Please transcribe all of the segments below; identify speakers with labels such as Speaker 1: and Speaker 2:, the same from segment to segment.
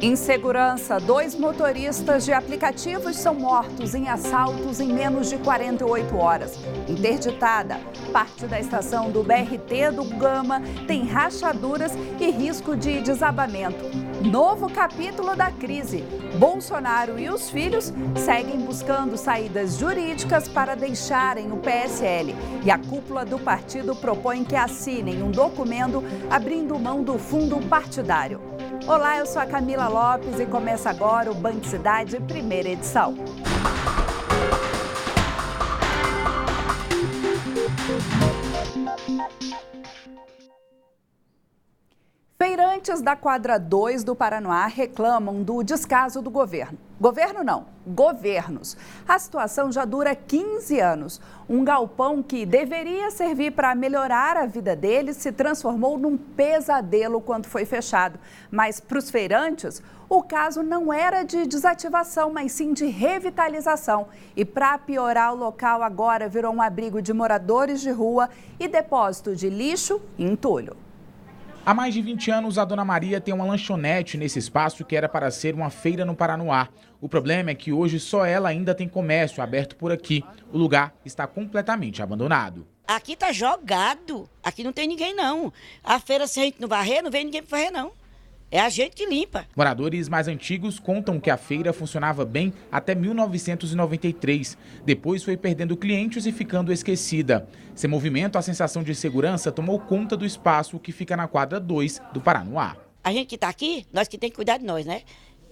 Speaker 1: Insegurança, 2 motoristas de aplicativos são mortos em assaltos em menos de 48 horas. Interditada, parte da estação do BRT do Gama tem rachaduras e risco de desabamento. Novo capítulo da crise. Bolsonaro e os filhos seguem buscando saídas jurídicas para deixarem o PSL. E a cúpula do partido propõe que assinem um documento abrindo mão do fundo partidário. Olá, eu sou a Camila Lopes e começa agora o Band Cidade, primeira edição. Feirantes da quadra 2 do Paranoá reclamam do descaso do governo. Governo não, governos. A situação já dura 15 anos. Um galpão que deveria servir para melhorar a vida deles se transformou num pesadelo quando foi fechado. Mas para os feirantes, o caso não era de desativação, mas sim de revitalização. E para piorar, o local agora virou um abrigo de moradores de rua e depósito de lixo e entulho.
Speaker 2: Há mais de 20 anos, a Dona Maria tem uma lanchonete nesse espaço que era para ser uma feira no Paranoá. O problema é que hoje só ela ainda tem comércio aberto por aqui. O lugar está completamente abandonado.
Speaker 3: Aqui tá jogado, aqui não tem ninguém não. A feira, se a gente não varrer, não vem ninguém para varrer não. É a gente que limpa.
Speaker 2: Moradores mais antigos contam que a feira funcionava bem até 1993. Depois foi perdendo clientes e ficando esquecida. Sem movimento, a sensação de segurança tomou conta do espaço que fica na quadra 2 do Paranoá.
Speaker 3: A gente que está aqui, nós que tem que cuidar de nós, né?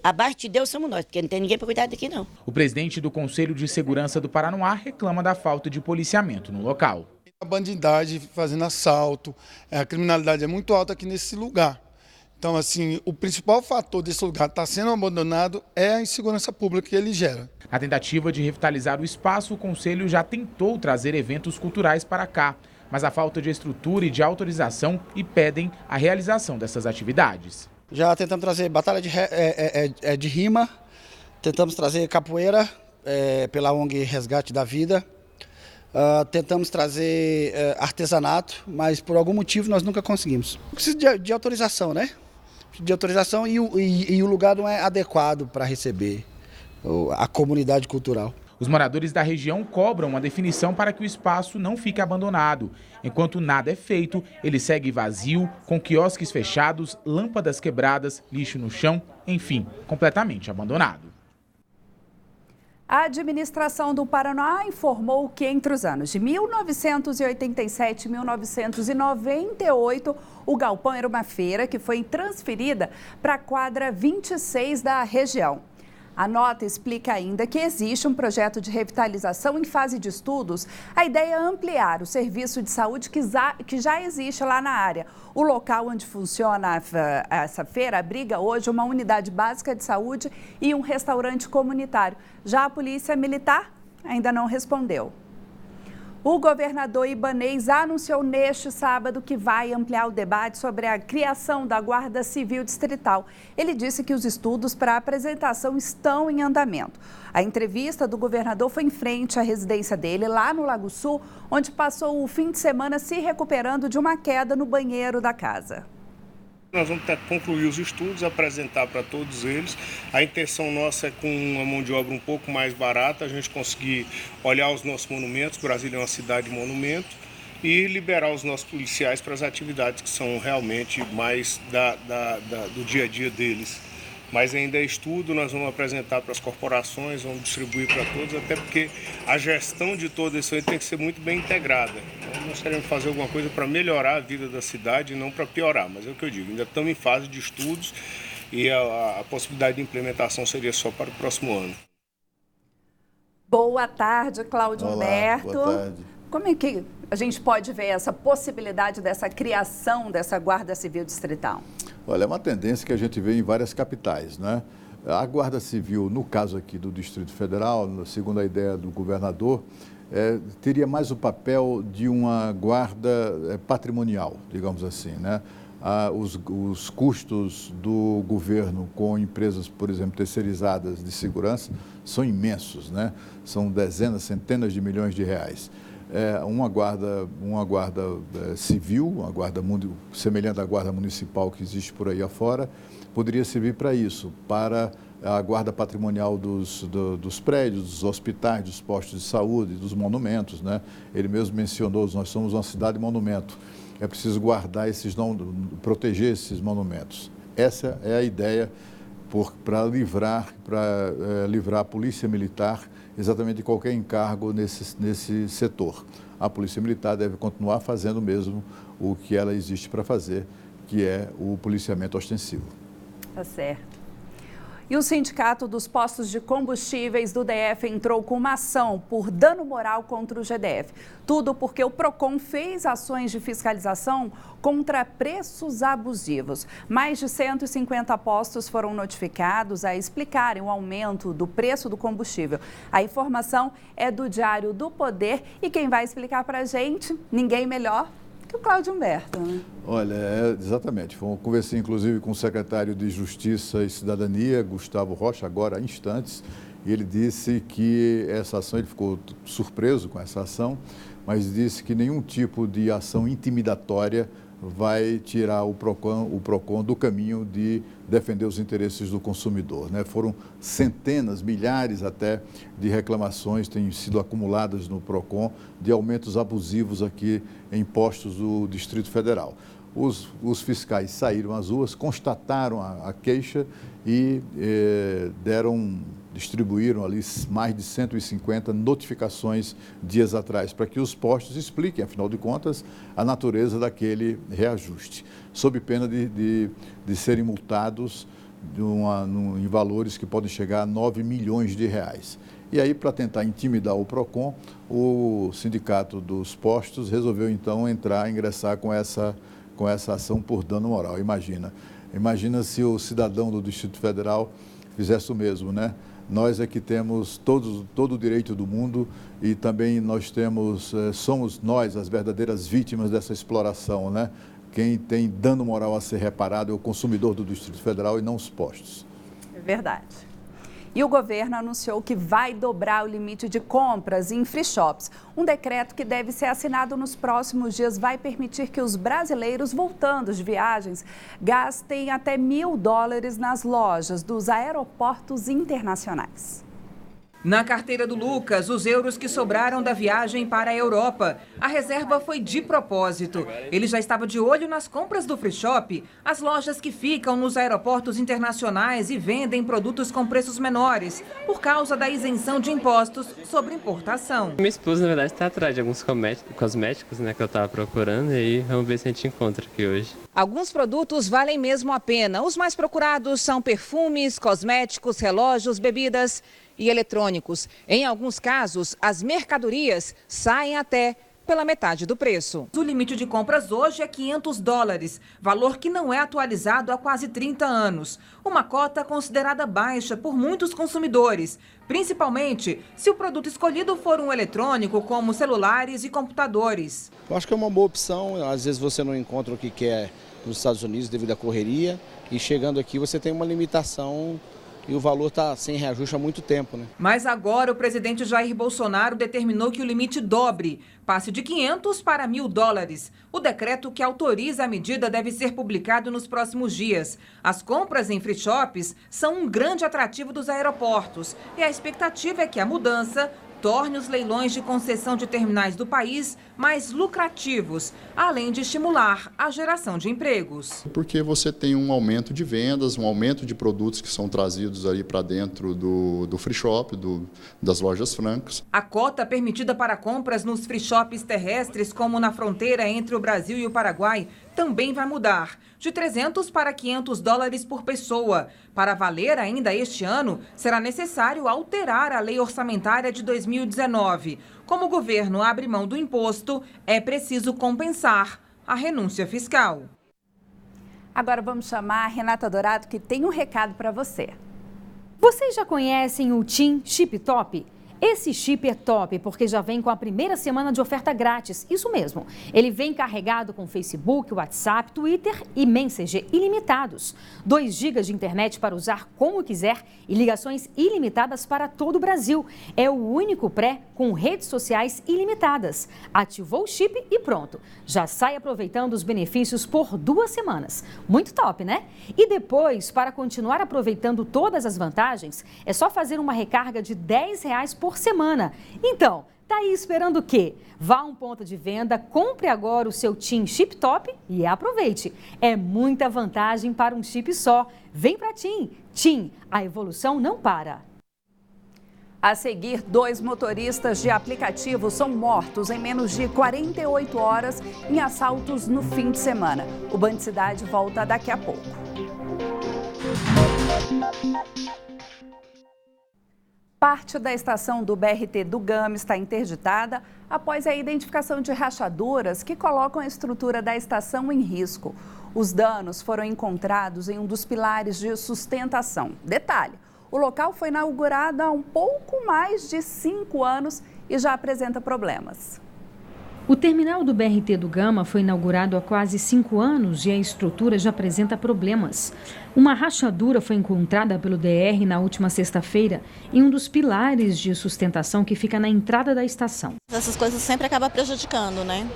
Speaker 3: Abaixo de Deus somos nós, porque não tem ninguém para cuidar daqui não.
Speaker 2: O presidente do Conselho de Segurança do Paranoá reclama da falta de policiamento no local.
Speaker 4: A bandidagem fazendo assalto, a criminalidade é muito alta aqui nesse lugar. Então, assim, o principal fator desse lugar estar sendo abandonado é a insegurança pública que ele gera.
Speaker 2: Na tentativa de revitalizar o espaço, o Conselho já tentou trazer eventos culturais para cá, mas a falta de estrutura e de autorização impedem a realização dessas atividades.
Speaker 5: Já tentamos trazer batalha de rima, tentamos trazer capoeira pela ONG Resgate da Vida, tentamos trazer artesanato, mas por algum motivo nós nunca conseguimos. Precisa de autorização, né? De autorização e o lugar não é adequado para receber a comunidade cultural.
Speaker 2: Os moradores da região cobram uma definição para que o espaço não fique abandonado. Enquanto nada é feito, ele segue vazio, com quiosques fechados, lâmpadas quebradas, lixo no chão, enfim, completamente abandonado.
Speaker 1: A administração do Paraná informou que entre os anos de 1987 e 1998, o galpão era uma feira que foi transferida para a quadra 26 da região. A nota explica ainda que existe um projeto de revitalização em fase de estudos. A ideia é ampliar o serviço de saúde que já existe lá na área. O local onde funciona essa feira abriga hoje uma unidade básica de saúde e um restaurante comunitário. Já a Polícia Militar ainda não respondeu. O governador Ibanez anunciou neste sábado que vai ampliar o debate sobre a criação da Guarda Civil Distrital. Ele disse que os estudos para a apresentação estão em andamento. A entrevista do governador foi em frente à residência dele, lá no Lago Sul, onde passou o fim de semana se recuperando de uma queda no banheiro da casa.
Speaker 6: Nós vamos concluir os estudos, apresentar para todos eles. A intenção nossa é, com uma mão de obra um pouco mais barata, a gente conseguir olhar os nossos monumentos. Brasília é uma cidade de monumento, e liberar os nossos policiais para as atividades que são realmente mais do dia a dia deles. Mas ainda é estudo, nós vamos apresentar para as corporações, vamos distribuir para todos, até porque a gestão de todo isso aí tem que ser muito bem integrada. Então, nós queremos fazer alguma coisa para melhorar a vida da cidade e não para piorar, mas é o que eu digo, ainda estamos em fase de estudos e a possibilidade de implementação seria só para o próximo ano.
Speaker 1: Boa tarde, Cláudio Humberto.
Speaker 7: Boa tarde.
Speaker 1: Como é que a gente pode ver essa possibilidade dessa criação dessa Guarda Civil Distrital?
Speaker 7: Olha, é uma tendência que a gente vê em várias capitais, né? A Guarda Civil, no caso aqui do Distrito Federal, segundo a ideia do governador, teria mais o papel de uma guarda patrimonial, digamos assim, né? Os custos do governo com empresas, por exemplo, terceirizadas de segurança são imensos, né? São dezenas, centenas de milhões de reais. uma guarda civil, uma guarda semelhante à guarda municipal que existe por aí afora, poderia servir para isso, para a guarda patrimonial dos prédios, dos hospitais, dos postos de saúde, dos monumentos, né? Ele mesmo mencionou, nós somos uma cidade monumento, é preciso guardar proteger esses monumentos. Essa é a ideia para livrar a Polícia Militar exatamente de qualquer encargo nesse setor. A Polícia Militar deve continuar fazendo mesmo o que ela existe para fazer, que é o policiamento ostensivo.
Speaker 1: Tá certo. E o Sindicato dos Postos de Combustíveis do DF entrou com uma ação por dano moral contra o GDF. Tudo porque o PROCON fez ações de fiscalização contra preços abusivos. Mais de 150 postos foram notificados a explicarem o aumento do preço do combustível. A informação é do Diário do Poder e quem vai explicar para a gente, ninguém melhor que o Cláudio Humberto, né?
Speaker 7: Olha, exatamente. Conversei inclusive com o secretário de Justiça e Cidadania, Gustavo Rocha, agora há instantes, e ele disse que essa ação, ele ficou surpreso com essa ação, mas disse que nenhum tipo de ação intimidatória vai tirar o PROCON do caminho de defender os interesses do consumidor, né? Foram centenas, milhares até de reclamações têm sido acumuladas no PROCON de aumentos abusivos aqui em postos do Distrito Federal. Os fiscais saíram às ruas, constataram a queixa e distribuíram ali mais de 150 notificações dias atrás, para que os postos expliquem, afinal de contas, a natureza daquele reajuste, sob pena de serem multados em valores que podem chegar a 9 milhões de reais. E aí, para tentar intimidar o PROCON, o Sindicato dos Postos resolveu, então, ingressar com essa ação por dano moral. Imagina se o cidadão do Distrito Federal fizesse o mesmo, né? Nós é que temos todo o direito do mundo e também somos nós as verdadeiras vítimas dessa exploração, né? Quem tem dano moral a ser reparado é o consumidor do Distrito Federal e não os postos.
Speaker 1: É verdade. E o governo anunciou que vai dobrar o limite de compras em free shops. Um decreto que deve ser assinado nos próximos dias vai permitir que os brasileiros voltando de viagens gastem até $1.000 nas lojas dos aeroportos internacionais.
Speaker 8: Na carteira do Lucas, os euros que sobraram da viagem para a Europa. A reserva foi de propósito. Ele já estava de olho nas compras do Free Shop, as lojas que ficam nos aeroportos internacionais e vendem produtos com preços menores, por causa da isenção de impostos sobre importação.
Speaker 9: Minha esposa, na verdade, está atrás de alguns cosméticos, né, que eu estava procurando, e aí vamos ver se a gente encontra aqui hoje.
Speaker 8: Alguns produtos valem mesmo a pena. Os mais procurados são perfumes, cosméticos, relógios, bebidas e eletrônicos. Em alguns casos, as mercadorias saem até pela metade do preço. O limite de compras hoje é $500, valor que não é atualizado há quase 30 anos. Uma cota considerada baixa por muitos consumidores, principalmente se o produto escolhido for um eletrônico, como celulares e computadores.
Speaker 5: Eu acho que é uma boa opção, às vezes você não encontra o que quer nos Estados Unidos devido à correria, e chegando aqui você tem uma limitação e o valor está sem reajuste há muito tempo, né?
Speaker 8: Mas agora o presidente Jair Bolsonaro determinou que o limite dobre, passe de $500 para $1.000. O decreto que autoriza a medida deve ser publicado nos próximos dias. As compras em free shops são um grande atrativo dos aeroportos e a expectativa é que a mudança torne os leilões de concessão de terminais do país mais lucrativos, além de estimular a geração de empregos.
Speaker 10: Porque você tem um aumento de vendas, um aumento de produtos que são trazidos ali para dentro do free shop, das lojas francas.
Speaker 8: A cota permitida para compras nos free shops terrestres, como na fronteira entre o Brasil e o Paraguai, também vai mudar, de $300 para $500 por pessoa. Para valer ainda este ano, será necessário alterar a lei orçamentária de 2019. Como o governo abre mão do imposto, é preciso compensar a renúncia fiscal.
Speaker 1: Agora vamos chamar a Renata Dourado, que tem um recado para você.
Speaker 11: Vocês já conhecem o TIM Chip Top? Esse chip é top porque já vem com a primeira semana de oferta grátis, isso mesmo. Ele vem carregado com Facebook, WhatsApp, Twitter e Messenger ilimitados. 2 GB de internet para usar como quiser e ligações ilimitadas para todo o Brasil. É o único pré com redes sociais ilimitadas. Ativou o chip e pronto. Já sai aproveitando os benefícios por 2 semanas. Muito top, né? E depois, para continuar aproveitando todas as vantagens, é só fazer uma recarga de R$10 por semana. Então, tá aí esperando o quê? Vá a um ponto de venda, compre agora o seu TIM Chip Top e aproveite. É muita vantagem para um chip só. Vem pra TIM. TIM, a evolução não para.
Speaker 1: A seguir, 2 motoristas de aplicativo são mortos em menos de 48 horas em assaltos no fim de semana. O Band Cidade volta daqui a pouco. Parte da estação do BRT do Gama está interditada após a identificação de rachaduras que colocam a estrutura da estação em risco. Os danos foram encontrados em um dos pilares de sustentação. Detalhe, o local foi inaugurado há um pouco mais de 5 anos e já apresenta problemas.
Speaker 11: O terminal do BRT do Gama foi inaugurado há quase 5 anos e a estrutura já apresenta problemas. Uma rachadura foi encontrada pelo DR na última sexta-feira em um dos pilares de sustentação que fica na entrada da estação.
Speaker 12: Essas coisas sempre acabam prejudicando, né?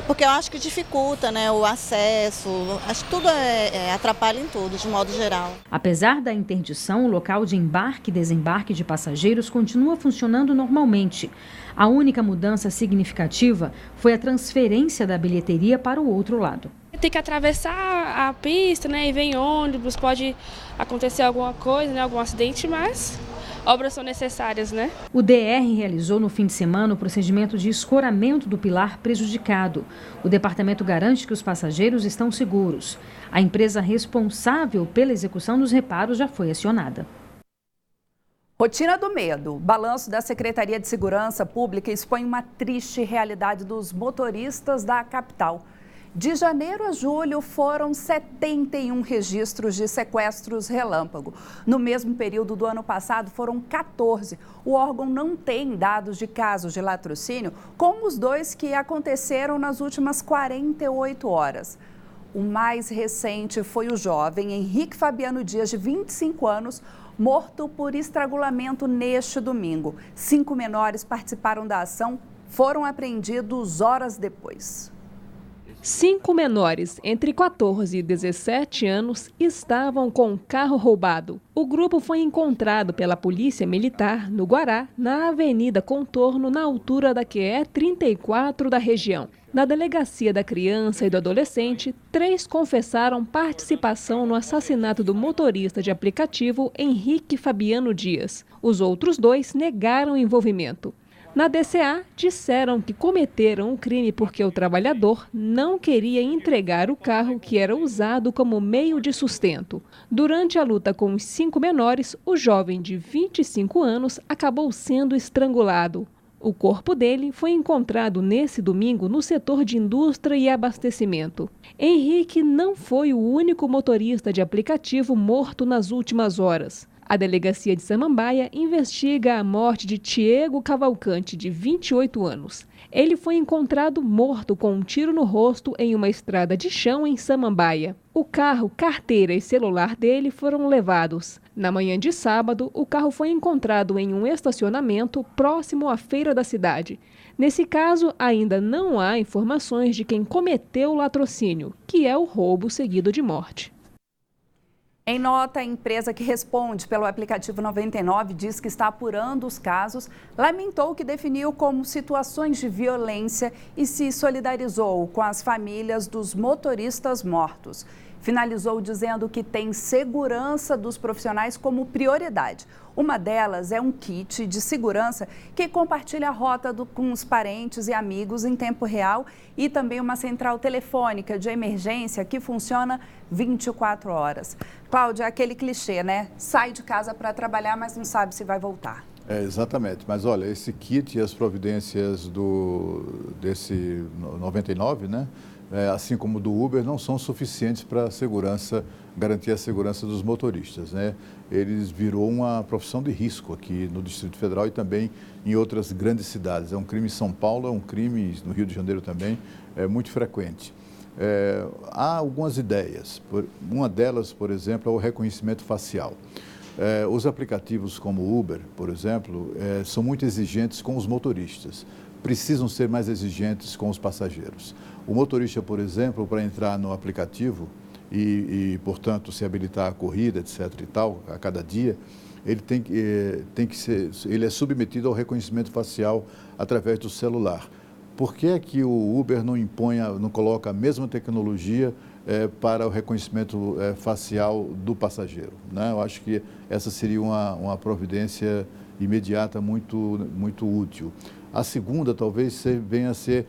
Speaker 12: Porque eu acho que dificulta, né, o acesso, acho que tudo atrapalha em tudo, de modo geral.
Speaker 11: Apesar da interdição, o local de embarque e desembarque de passageiros continua funcionando normalmente. A única mudança significativa foi a transferência da bilheteria para o outro lado.
Speaker 13: Tem que atravessar a pista, né, e vem ônibus, pode acontecer alguma coisa, né, algum acidente, mas obras são necessárias, né?
Speaker 11: O DR realizou no fim de semana o procedimento de escoramento do pilar prejudicado. O departamento garante que os passageiros estão seguros. A empresa responsável pela execução dos reparos já foi acionada.
Speaker 1: Rotina do medo. O balanço da Secretaria de Segurança Pública expõe uma triste realidade dos motoristas da capital. De janeiro a julho, foram 71 registros de sequestros relâmpago. No mesmo período do ano passado, foram 14. O órgão não tem dados de casos de latrocínio, como os 2 que aconteceram nas últimas 48 horas. O mais recente foi o jovem Henrique Fabiano Dias, de 25 anos, morto por estrangulamento neste domingo. 5 menores participaram da ação, foram apreendidos horas depois.
Speaker 14: 5 menores, entre 14 e 17 anos, estavam com o carro roubado. O grupo foi encontrado pela Polícia Militar no Guará, na Avenida Contorno, na altura da QE 34 da região. Na delegacia da criança e do adolescente, 3 confessaram participação no assassinato do motorista de aplicativo Henrique Fabiano Dias. Os outros 2 negaram envolvimento. Na DCA, disseram que cometeram o crime porque o trabalhador não queria entregar o carro que era usado como meio de sustento. Durante a luta com os 5 menores, o jovem de 25 anos acabou sendo estrangulado. O corpo dele foi encontrado nesse domingo no setor de indústria e abastecimento. Henrique não foi o único motorista de aplicativo morto nas últimas horas. A delegacia de Samambaia investiga a morte de Tiago Cavalcante, de 28 anos. Ele foi encontrado morto com um tiro no rosto em uma estrada de chão em Samambaia. O carro, carteira e celular dele foram levados. Na manhã de sábado, o carro foi encontrado em um estacionamento próximo à feira da cidade. Nesse caso, ainda não há informações de quem cometeu o latrocínio, que é o roubo seguido de morte.
Speaker 1: Em nota, a empresa que responde pelo aplicativo 99 diz que está apurando os casos, lamentou o que definiu como situações de violência e se solidarizou com as famílias dos motoristas mortos. Finalizou dizendo que tem segurança dos profissionais como prioridade. Uma delas é um kit de segurança que compartilha a rota com os parentes e amigos em tempo real e também uma central telefônica de emergência que funciona 24 horas. Cláudia, é aquele clichê, né? Sai de casa para trabalhar, mas não sabe se vai voltar.
Speaker 7: Exatamente, mas olha, esse kit e as providências desse 99, né? assim como do Uber, não são suficientes para garantir a segurança dos motoristas, né? Eles virou uma profissão de risco aqui no Distrito Federal e também em outras grandes cidades. É um crime em São Paulo, é um crime no Rio de Janeiro também, é muito frequente. Há algumas ideias. Uma delas, por exemplo, é o reconhecimento facial. Os aplicativos como o Uber, por exemplo, são muito exigentes com os motoristas. Precisam ser mais exigentes com os passageiros. O motorista, por exemplo, para entrar no aplicativo e, portanto, se habilitar à corrida, etc. e tal, a cada dia, ele é submetido ao reconhecimento facial através do celular. Por que é que o Uber não coloca a mesma tecnologia para o reconhecimento facial do passageiro, né? Eu acho que essa seria uma providência imediata muito útil. A segunda talvez venha a ser,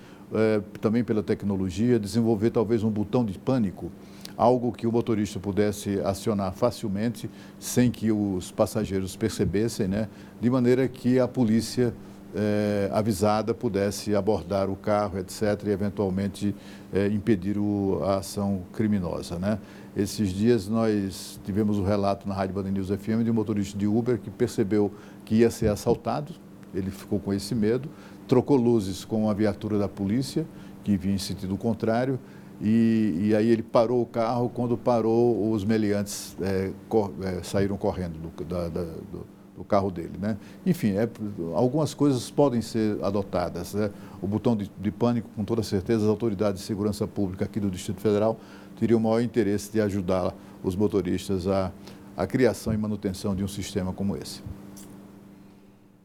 Speaker 7: também pela tecnologia, desenvolver talvez um botão de pânico, algo que o motorista pudesse acionar facilmente, sem que os passageiros percebessem, né? De maneira que a polícia avisada pudesse abordar o carro, etc., e eventualmente impedir a ação criminosa, né? Esses dias nós tivemos um relato na Rádio Band News FM de um motorista de Uber que percebeu que ia ser assaltado, ele ficou com esse medo, trocou luzes com a viatura da polícia, que vinha em sentido contrário, e aí ele parou o carro. Quando parou, os meliantes saíram correndo do carro dele, né? Enfim, algumas coisas podem ser adotadas, né? O botão de pânico, com toda certeza, as autoridades de segurança pública aqui do Distrito Federal teriam o maior interesse de ajudar os motoristas à criação e manutenção de um sistema como esse.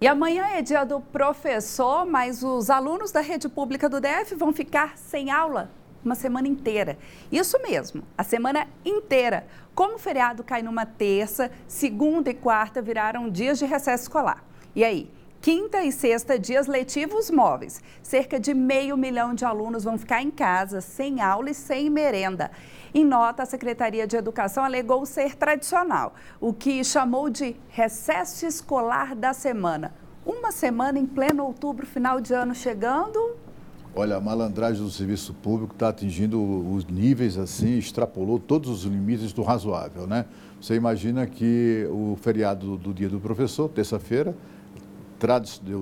Speaker 1: E amanhã é dia do professor, mas os alunos da rede pública do DF vão ficar sem aula uma semana inteira. Isso mesmo, a semana inteira. Como o feriado cai numa terça, segunda e quarta viraram dias de recesso escolar. E aí? Quinta e sexta, dias letivos móveis. Cerca de 500 mil de alunos vão ficar em casa, sem aula e sem merenda. Em nota, a Secretaria de Educação alegou ser tradicional, o que chamou de recesso escolar da semana. Uma semana em pleno outubro, final de ano chegando.
Speaker 7: Olha, a malandragem do serviço público está atingindo os níveis, assim, extrapolou todos os limites do razoável, né? Você imagina que o feriado do Dia do Professor, terça-feira,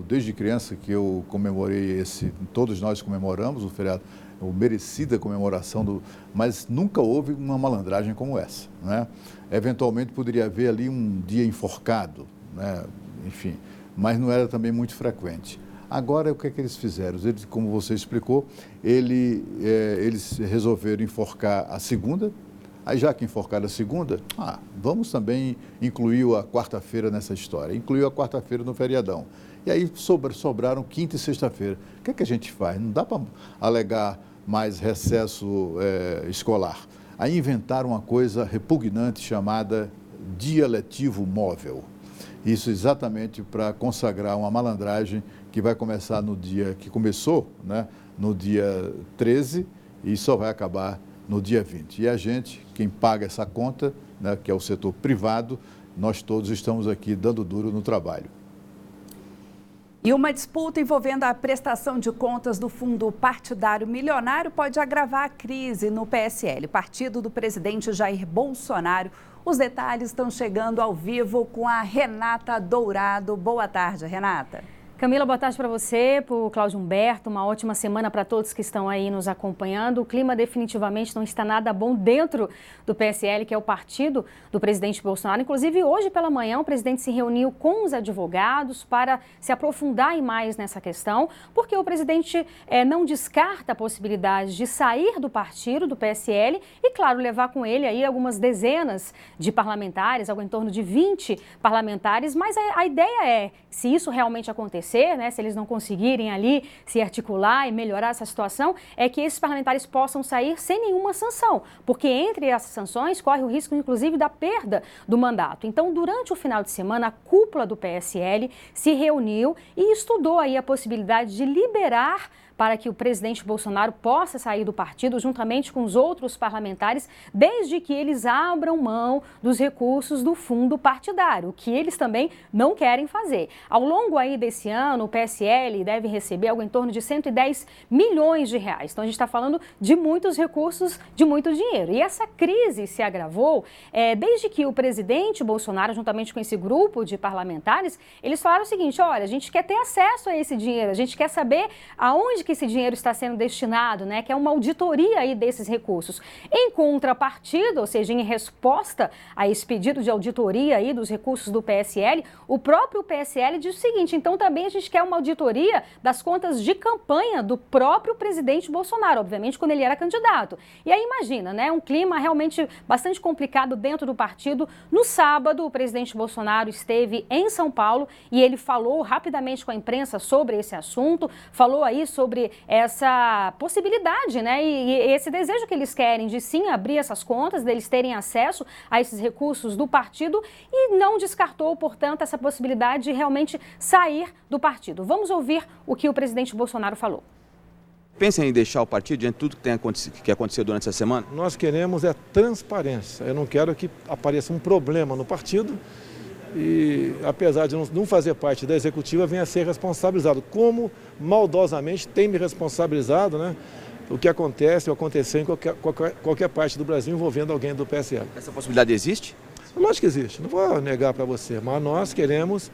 Speaker 7: desde criança que eu comemorei todos nós comemoramos o feriado, a merecida comemoração, mas nunca houve uma malandragem como essa, né? Eventualmente poderia haver ali um dia enforcado, né? Enfim, mas não era também muito frequente. Agora, o que é que eles fizeram? Eles, como você explicou, eles resolveram enforcar a segunda. Aí, já que enforcaram a segunda, vamos também incluir a quarta-feira nessa história. Incluiu a quarta-feira no feriadão. E aí sobraram quinta e sexta-feira. O que é que a gente faz? Não dá para alegar mais recesso escolar. Aí inventaram uma coisa repugnante chamada dia letivo móvel. Isso exatamente para consagrar uma malandragem que vai começar no dia que começou, né, no dia 13, e só vai acabar no dia 20. E a gente, quem paga essa conta, né, que é o setor privado, nós todos estamos aqui dando duro no trabalho.
Speaker 1: E uma disputa envolvendo a prestação de contas do fundo partidário milionário pode agravar a crise no PSL, partido do presidente Jair Bolsonaro. Os detalhes estão chegando ao vivo com a Renata Dourado. Boa tarde, Renata.
Speaker 11: Camila, boa tarde para você, para o Cláudio Humberto, uma ótima semana para todos que estão aí nos acompanhando. O clima definitivamente não está nada bom dentro do PSL, que é o partido do presidente Bolsonaro. Inclusive, hoje pela manhã, o presidente se reuniu com os advogados para se aprofundar mais nessa questão, porque o presidente não descarta a possibilidade de sair do partido, do PSL, e, claro, levar com ele aí algumas dezenas de parlamentares, algo em torno de 20 parlamentares, mas a ideia é, se isso realmente acontecer, né, se eles não conseguirem ali se articular e melhorar essa situação, é que esses parlamentares possam sair sem nenhuma sanção, porque entre essas sanções corre o risco, inclusive, da perda do mandato. Então, durante o final de semana, a cúpula do PSL se reuniu e estudou aí a possibilidade de liberar para que o presidente Bolsonaro possa sair do partido juntamente com os outros parlamentares, desde que eles abram mão dos recursos do fundo partidário, o que eles também não querem fazer. Ao longo aí desse ano, o PSL deve receber algo em torno de 110 milhões de reais. Então a gente está falando de muitos recursos, de muito dinheiro. E essa crise se agravou desde que o presidente Bolsonaro, juntamente com esse grupo de parlamentares, eles falaram o seguinte: olha, a gente quer ter acesso a esse dinheiro, a gente quer saber aonde que esse dinheiro está sendo destinado, né? Que é uma auditoria aí desses recursos. Em contrapartida, ou seja, em resposta a esse pedido de auditoria aí dos recursos do PSL, o próprio PSL diz o seguinte: então também a gente quer uma auditoria das contas de campanha do próprio presidente Bolsonaro, obviamente quando ele era candidato. E aí imagina, né? Um clima realmente bastante complicado dentro do partido. No sábado, o presidente Bolsonaro esteve em São Paulo e ele falou rapidamente com a imprensa sobre esse assunto, falou aí sobre essa possibilidade, né? E esse desejo que eles querem de sim abrir essas contas, deles terem acesso a esses recursos do partido, e não descartou, portanto, essa possibilidade de realmente sair do partido. Vamos ouvir o que o presidente Bolsonaro falou.
Speaker 15: Pensam em deixar o partido diante de tudo que aconteceu durante essa semana?
Speaker 16: Nós queremos transparência. Eu não quero que apareça um problema no partido e, apesar de não fazer parte da executiva, venha a ser responsabilizado, como maldosamente tem me responsabilizado, né? O que acontece ou aconteceu em qualquer parte do Brasil envolvendo alguém do PSL.
Speaker 15: Essa possibilidade existe?
Speaker 16: Lógico que existe, não vou negar para você, mas nós queremos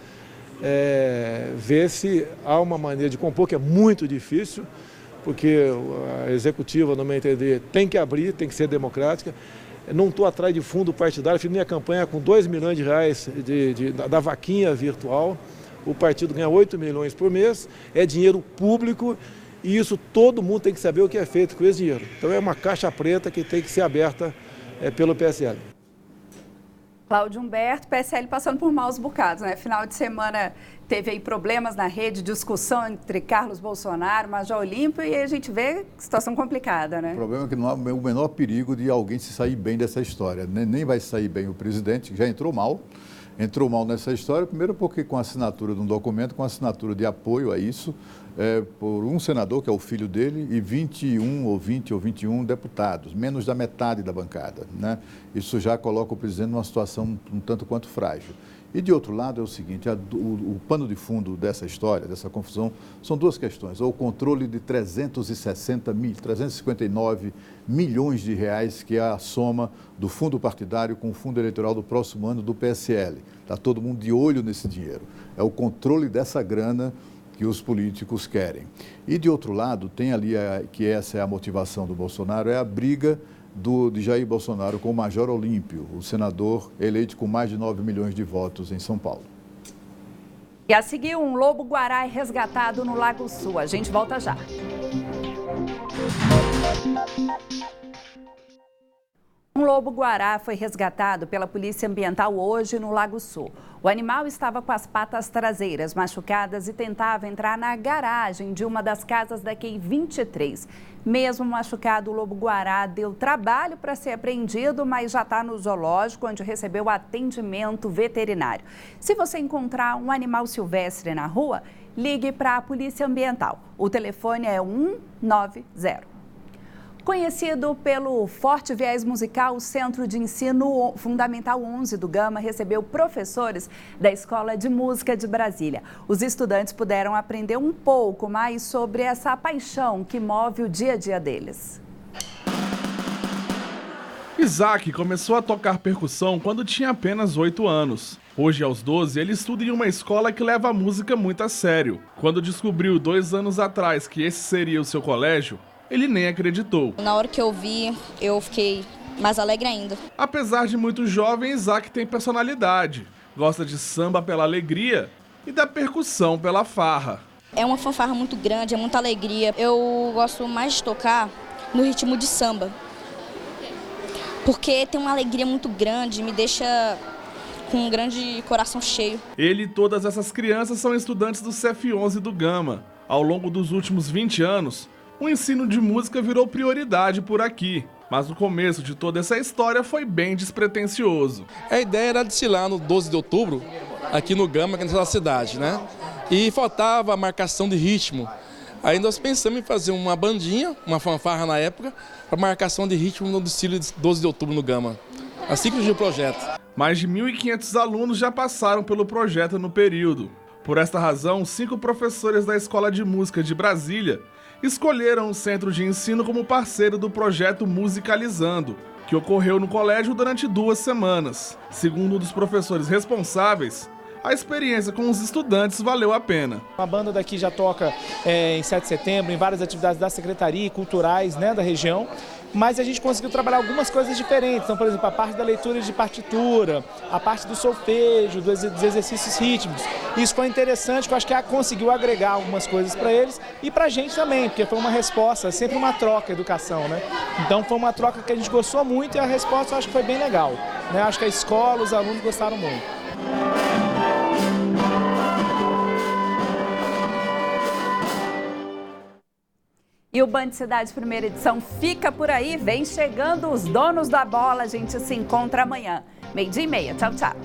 Speaker 16: ver se há uma maneira de compor, que é muito difícil, porque a executiva, no meu entender, tem que abrir, tem que ser democrática. Não estou atrás de fundo partidário, fiz minha campanha com 2 milhões de reais da vaquinha virtual. O partido ganha 8 milhões por mês, é dinheiro público e isso todo mundo tem que saber o que é feito com esse dinheiro. Então é uma caixa preta que tem que ser aberta pelo PSL.
Speaker 1: Cláudio Humberto, PSL passando por maus bocados, né? Final de semana teve aí problemas na rede, discussão entre Carlos Bolsonaro, Major Olímpio, e aí a gente vê situação complicada, né?
Speaker 7: O problema é que não há o menor perigo de alguém se sair bem dessa história. Nem vai sair bem o presidente, que já entrou mal nessa história, primeiro porque com a assinatura de um documento, com a assinatura de apoio a isso, por um senador, que é o filho dele, e 21 ou 21 deputados, menos da metade da bancada, né? Isso já coloca o presidente numa situação um tanto quanto frágil. E, de outro lado, é o seguinte, o pano de fundo dessa história, dessa confusão, são duas questões. O controle de 359 milhões de reais, que é a soma do fundo partidário com o fundo eleitoral do próximo ano do PSL. Está todo mundo de olho nesse dinheiro. É o controle dessa grana que os políticos querem. E, de outro lado, tem ali, que essa é a motivação do Bolsonaro, é a briga de Jair Bolsonaro com o Major Olímpio, o senador eleito com mais de 9 milhões de votos em São Paulo.
Speaker 1: E a seguir, um lobo-guará é resgatado no Lago Sul. A gente volta já. Um lobo-guará foi resgatado pela Polícia Ambiental hoje no Lago Sul. O animal estava com as patas traseiras machucadas e tentava entrar na garagem de uma das casas da QI 23. Mesmo machucado, o lobo-guará deu trabalho para ser apreendido, mas já está no zoológico, onde recebeu atendimento veterinário. Se você encontrar um animal silvestre na rua, ligue para a Polícia Ambiental. O telefone é 190. Conhecido pelo forte viés musical, o Centro de Ensino Fundamental 11 do Gama recebeu professores da Escola de Música de Brasília. Os estudantes puderam aprender um pouco mais sobre essa paixão que move o dia a dia deles.
Speaker 17: Isaac começou a tocar percussão quando tinha apenas 8 anos. Hoje, aos 12, ele estuda em uma escola que leva a música muito a sério. Quando descobriu 2 anos atrás que esse seria o seu colégio, ele nem acreditou.
Speaker 18: Na hora que eu vi, eu fiquei mais alegre ainda.
Speaker 17: Apesar de muito jovem, Isaac tem personalidade. Gosta de samba pela alegria e da percussão pela farra.
Speaker 18: É uma fanfarra muito grande, é muita alegria. Eu gosto mais de tocar no ritmo de samba. Porque tem uma alegria muito grande, me deixa com um grande coração cheio.
Speaker 17: Ele e todas essas crianças são estudantes do CEF11 do Gama. Ao longo dos últimos 20 anos, o ensino de música virou prioridade por aqui, mas o começo de toda essa história foi bem despretensioso.
Speaker 19: A ideia era desfilar no 12 de outubro, aqui no Gama, aqui na cidade, né? E faltava a marcação de ritmo. Aí nós pensamos em fazer uma bandinha, uma fanfarra na época, para marcação de ritmo no desfile de 12 de outubro no Gama. Assim que surgiu o projeto.
Speaker 17: Mais de 1.500 alunos já passaram pelo projeto no período. Por esta razão, 5 professores da Escola de Música de Brasília escolheram o centro de ensino como parceiro do projeto Musicalizando, que ocorreu no colégio durante 2 semanas. Segundo um dos professores responsáveis, a experiência com os estudantes valeu a pena.
Speaker 20: A banda daqui já toca em 7 de setembro, em várias atividades da secretaria e culturais, né, da região, mas a gente conseguiu trabalhar algumas coisas diferentes. Então, por exemplo, a parte da leitura de partitura, a parte do solfejo, dos exercícios rítmicos. Isso foi interessante, porque eu acho que conseguiu agregar algumas coisas para eles e para a gente também, porque foi uma resposta, sempre uma troca, educação, né? Então foi uma troca que a gente gostou muito e a resposta eu acho que foi bem legal, né? Acho que a escola, os alunos gostaram muito.
Speaker 1: E o Band Cidade Primeira Edição fica por aí, vem chegando os donos da bola, a gente se encontra amanhã, 12h30. Tchau, tchau.